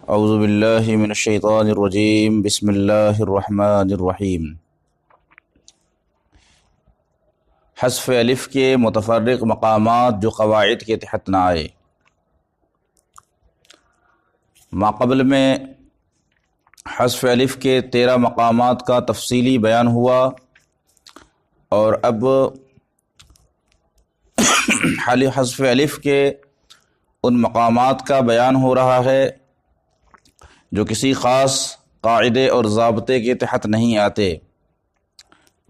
اعوذ باللہ من الشیطان الرجیم بسم اللہ الرحمن الرحیم۔ حذف الف کے متفرق مقامات جو قواعد کے تحت نہ آئے۔ ماقبل میں حذف الف کے 13 مقامات کا تفصیلی بیان ہوا، اور اب حذف الف کے ان مقامات کا بیان ہو رہا ہے جو کسی خاص قاعدے اور ضابطے کے تحت نہیں آتے،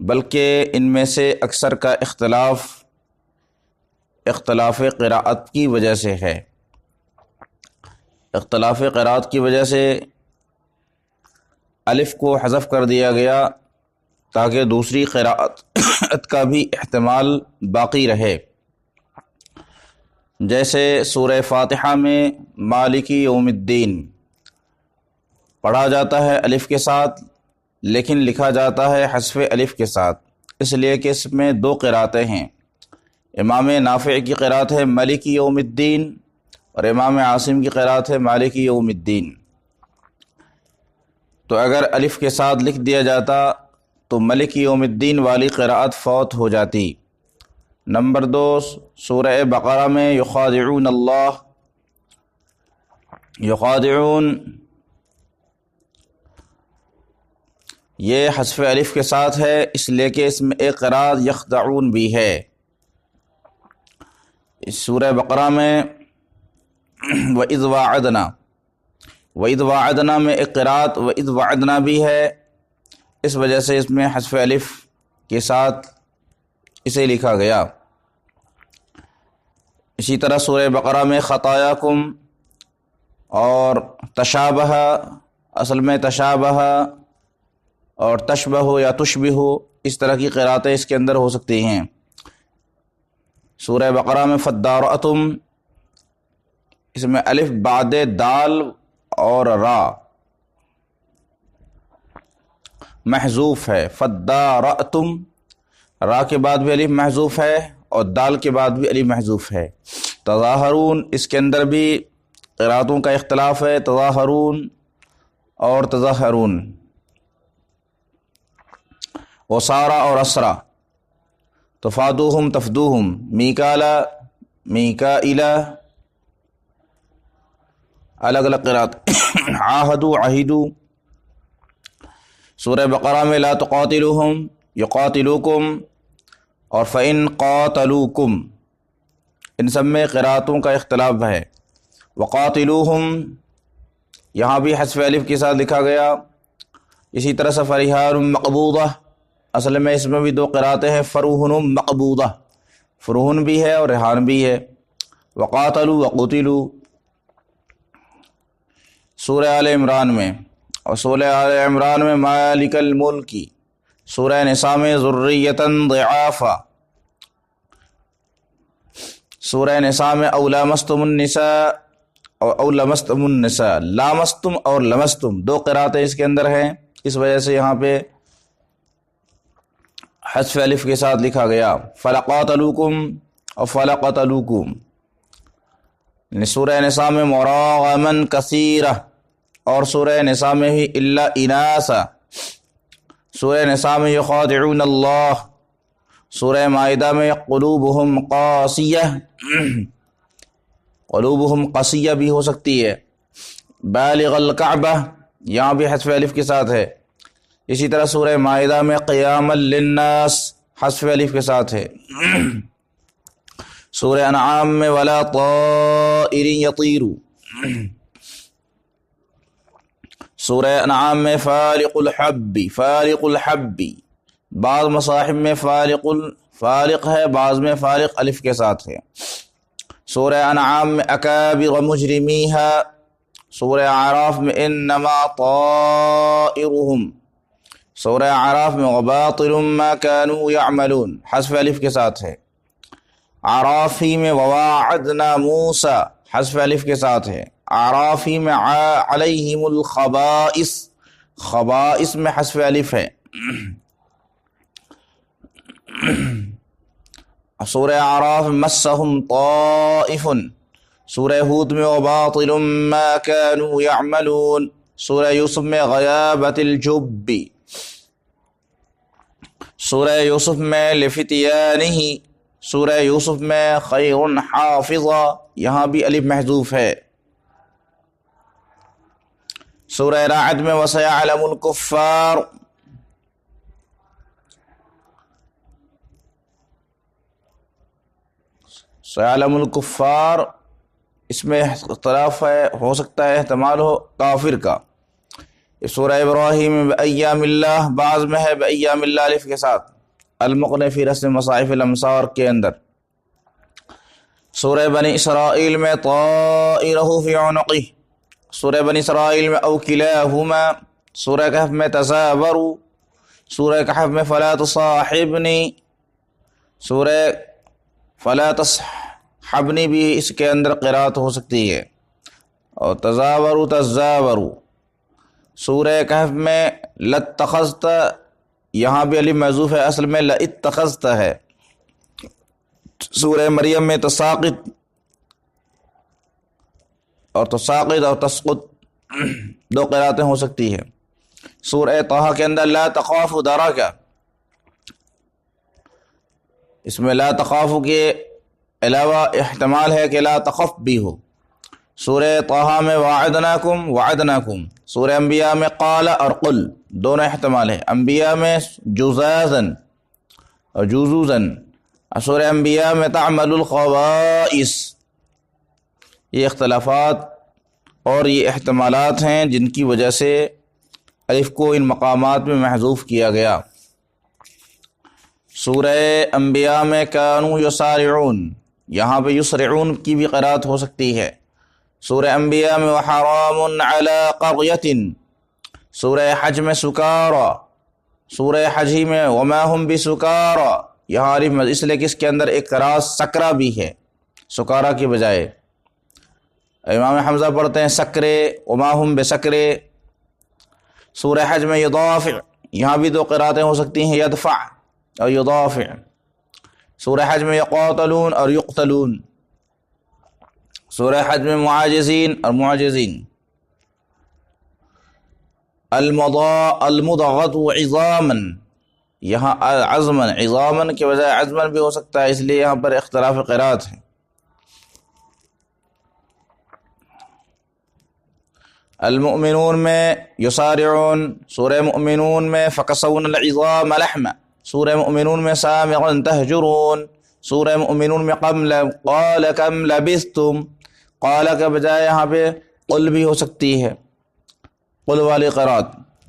بلکہ ان میں سے اکثر کا اختلاف قراءت کی وجہ سے ہے۔ اختلاف قراءت کی وجہ سے الف کو حذف کر دیا گیا تاکہ دوسری قراءت کا بھی احتمال باقی رہے۔ جیسے سورہ فاتحہ میں مالکی یوم الدین پڑھا جاتا ہے الف کے ساتھ، لیکن لکھا جاتا ہے حذف الف کے ساتھ، اس لیے کہ اس میں 2 قراءتیں ہیں۔ امام نافع کی قراءت ہے مالکی یوم الدین، اور امام عاصم کی قراءت ہے مالکی یوم الدین۔ تو اگر الف کے ساتھ لکھ دیا جاتا تو مالکی یوم الدین والی قراءت فوت ہو جاتی۔ نمبر 2، سورہ بقرہ میں یخادعون اللہ، یخادعون یہ حذف الف کے ساتھ ہے، اس لیے کہ اس میں ایک قراءت یخدعون بھی ہے۔ اس سورہ بقرہ میں وَإِذْ وَعَدْنَا، وَإِذْ وَعَدْنَا میں ایک قراءت وَإِذْ وَعَدْنَا بھی ہے، اس وجہ سے اس میں حذف الف کے ساتھ اسے لکھا گیا۔ اسی طرح سورہ بقرہ میں خطایاکم اور تشابہ، اصل میں تشابہ اور تشبہ یا تشبہ، اس طرح کی قراءتیں اس کے اندر ہو سکتی ہیں۔ سورہ بقرہ میں فدارأتم، اس میں الف بعد دال اور را محذوف ہے۔ فدارأتم، را کے بعد بھی الف محذوف ہے اور دال کے بعد بھی الف محذوف ہے۔ تظاہرون، اس کے اندر بھی قراءتوں کا اختلاف ہے، تظاہرون اور تظاہرون۔ وسارا اور اسرا، تفادوہم تفدوہم، میکالا میکائلا، الگ الگ قراءت۔ عاہدو عہدو۔ سورہ بقرہ میں لا تقاتلوہم یقاتلوکم اور فإن قاتلوکم، ان سب میں قراءتوں کا اختلاف ہے۔ وقاتلوہم یہاں بھی حذف الف کے ساتھ لکھا گیا۔ اسی طرح سے فرحان مقبوضہ، اصل میں اس میں بھی 2 قراءتیں ہیں، فروہن مقبوضہ، فروہن بھی ہے اور ریحان بھی ہے۔ وقاتلوا وقتلوا۔ سورہ آل عمران میں، اور سورہ آل عمران میں مالک الملکی، سورہ نساء میں ذریۃ ضعافا، سورہ نساء میں او لامستم النساء اور او لمستم النساء، لامستم اور لمستم 2 قراءتیں اس کے اندر ہیں، اس وجہ سے یہاں پہ حذف الف کے ساتھ لکھا گیا۔ فلقاتلوکم اور فلقتلوکم۔ سورہ نساء میں مراغما کثیرہ، اور سورہ نساء میں ہی الا اناسا، سورہ نساء میں یخادعون اللہ، سورہ مائدہ میں قلوبہم قاسیہ، قلوبہم قاسیہ بھی ہو سکتی ہے۔ بالغ الکعبہ، یہاں بھی حذف الف کے ساتھ ہے۔ اسی طرح سورہ مائدہ میں قیاما للناس، حذف الف کے ساتھ ہے۔ سورہ انعام میں ولا طائر یطیر، سورہ انعام میں فالق الحب، فالق الحب، بعض مصاحف میں فالق ہے، بعض میں فالق الف کے ساتھ ہے۔ سورہ انعام میں اکابر مجرمیہا، سورہ اعراف میں انما طائرہم، سورہ اعراف میں وباطل ما كانوا يعملون، حذف الف کے ساتھ ہے۔ اعرافی میں وواعدنا موسیٰ، حذف الف کے ساتھ ہے۔ اعرافی میں علیہم الخبائث، خبائث میں حذف الف ہے۔ سورہ اعراف مسہم طائف، سورہ ہود میں وباطل ما كانوا يعملون، سورہ یوسف میں غیابت الجب، سورہ یوسف میں لفتیانہ، سورہ یوسف میں خیر حافظا، یہاں بھی الف محذوف ہے۔ سورہ رعد میں وسيعلم الكفار، سيعلم الكفار اس میں اختلاف ہے، ہو سکتا ہے احتمال ہو کافر کا۔ سورہ ابراہیم بأیام اللہ، بعض میں ہے بأیام اللہ الف کے ساتھ، المقن فی رسم مصاحف الامصار کے اندر۔ سورہ بنی اسرائیل میں طائرہ فی عنقہ، سورہ بنی اسرائیل میں او کلاہما، سورہ کہف میں تزاوروا، سورہ کہف میں فلا تصاحبنی، سورہ فلا تصحبنی بھی اس کے اندر قرات ہو سکتی ہے، اور تزاوروا تزاوروا۔ سورہ کہف میں لاتخذت، یہاں بھی الف محذوف ہے، اصل میں لاتخذت ہے۔ سورہ مریم میں تساقط، اور تساقط اور تسقط دو قراتیں ہو سکتی ہے۔ سورہ طہ کے اندر لا تخاف درکا، اس میں لا تخاف کے علاوہ احتمال ہے کہ لا تخف بھی ہو۔ سورہ طہ میں وعدناکم وعدناکم، سورہ انبیاء میں قال اور قل دونوں احتمال ہے، انبیاء میں جزازن اور جزوزن، سورہ انبیاء میں تعمل الخبائث۔ یہ اختلافات اور یہ احتمالات ہیں جن کی وجہ سے الف کو ان مقامات میں محذوف کیا گیا۔ سورہ انبیاء میں کانوا یسارعون، یہاں پہ یسرعون کی بھی قرات ہو سکتی ہے۔ سورہ انبیاء میں وحرام علی قریۃ، سورہ حج میں سکارا، سورہ حج ہی میں وما ہم بسکارا، یہاں اس لیے کہ اس کے اندر ایک قرات سکرا بھی ہے سکارا کی بجائے۔ امام حمزہ پڑھتے ہیں سکرے، وما ہم بسکرے۔ سورہ حج میں یضافع، یہاں بھی دو قراتیں ہو سکتی ہیں، یدفع اور یضافع۔ سورہ حج میں یقاتلون اور یقتلون، سورہ حج میں معاجزین اور معجزین۔ المضغۃ عظاما، یہاں عظما، عظاما کے بجائے عظما بھی ہو سکتا ہے، اس لیے یہاں پر اختلاف قرات ہے۔ المؤمنون میں یسارعون، سورہ مؤمنون میں فکسون العظام لحما، سورہ مؤمنون میں سامغا تہجرون، سورہ مؤمنون میں قال کم لبثتم، قال کے بجائے یہاں پہ قل بھی ہو سکتی ہے، قل والی قرات۔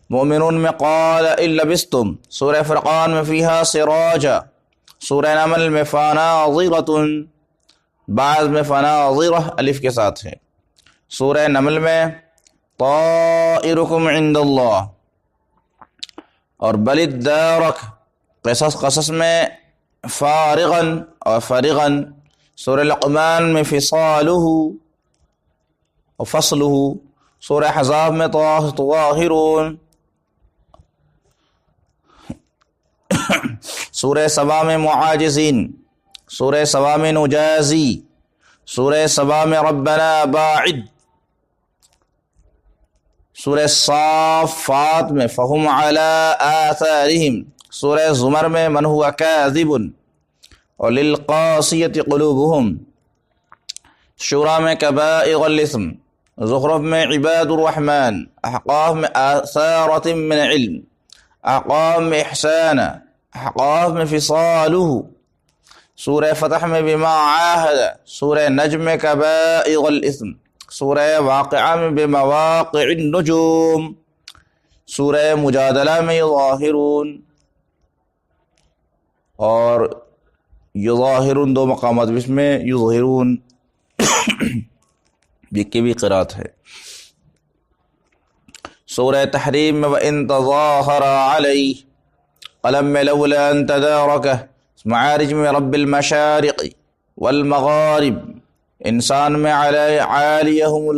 مؤمنون میں قال ان لبثتم، سورہ فرقان میں فیہا سراجا، سورہ نمل میں فناظرۃ، بعض میں فناظرہ الف کے ساتھ ہے۔ سورہ نمل میں طائرکم عند اللہ، اور بل ادارک، قصص میں فارغا اور فرغا۔ سورہ لقمان میں فصالہ اور فصلہ، سورہ حزاب میں طواہرون، سورہ سبا میں معاجزین، سورہ سبا میں نجازی، سورہ سبا میں ربنا باعد، سورہ صافات میں فہم علی آثارہم، سورہ زمر میں من ہوا کاذب اور للقاسیۃ قلوبہم، شورى میں کبائر الاثم، زخرف میں عباد الرحمن، احقاف میں آثارۃ من علم، احقاف میں احسان، احقاف میں فصالہ، سورہ فتح میں بما عاہد، سورہ نجم میں کبائر الاثم، سورہ واقعہ میں بمواقع النجوم، سورہ مجادلہ میں یظاہرون، اور یظاہرون دو مقامات اس میں یظہرون یہ کی بھی قرات ہے۔ سورہ تحریم میں وَإِن تَظَاهَرَ عَلَيْهِ، قلم میں لولا أن تداركه، معارج میں رب المشارق والمغارب، انسان میں عالیہم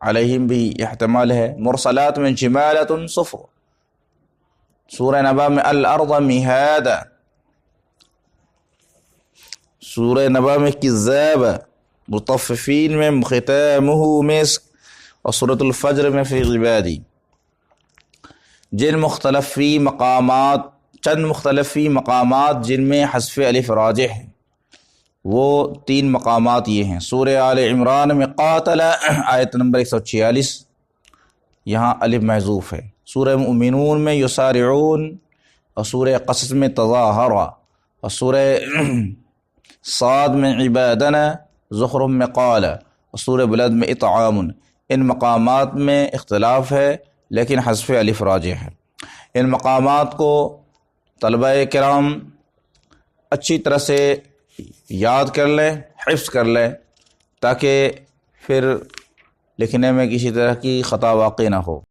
علیہم بھی احتمال ہے، مرسلات میں جمالۃ صفر، سورہ نبا میں الارض مہادا، سورہ نبا میں کذاب، مطففین میں ختامہ مسک، اور سورۃ الفجر میں فی عبادی۔ جن مختلفی مقامات، چند مختلفی مقامات جن میں حذف الف راجح ہے، وہ 3 مقامات یہ ہیں۔ سورہ آل عمران میں قاتل آیت نمبر 146، یہاں الف محذوف ہے۔ سورہ مؤمنون میں یسارعون، اور سورہ قصص میں تظاہر، اور سورہ صاد میں عبادنا، زخرف میں قال، اور سورہ بلد میں اطعام۔ ان مقامات میں اختلاف ہے لیکن حذف الف راجح ہے۔ ان مقامات کو طلبہ کرام اچھی طرح سے یاد کر لیں، حفظ کر لیں، تاکہ پھر لکھنے میں کسی طرح کی خطا واقع نہ ہو۔